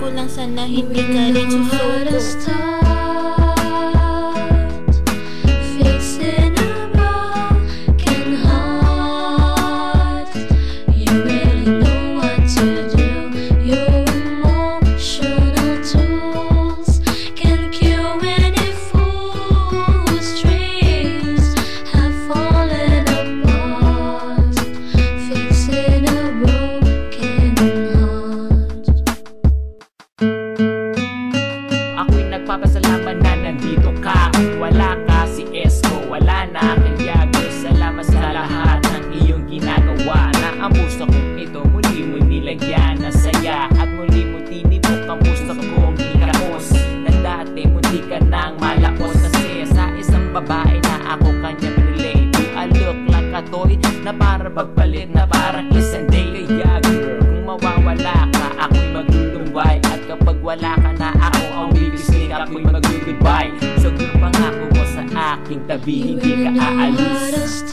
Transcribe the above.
ko lang sana hindi ka rin susuko. Ako'y nagpapasalamat na nandito ka. Wala ka si Esko, wala na kaya salamat sa lahat ng iyong ginagawa. Na ang puso kong ito muli mo nilagyan ng saya. At muli mo tinibok ang puso kong hikaos. Na dati munti ka nang malakos. Kasi sa isang babae na ako kanya pinili. Do I look like a toy na para magpalit na parang isang day. Kaya girl, kung mawawala ka ako'y maglulumbay. At kapag wala ka na ako ang bibisnik, ako'y mag-goodbye. So kung pangako mo sa aking tabi, hindi ka aalis.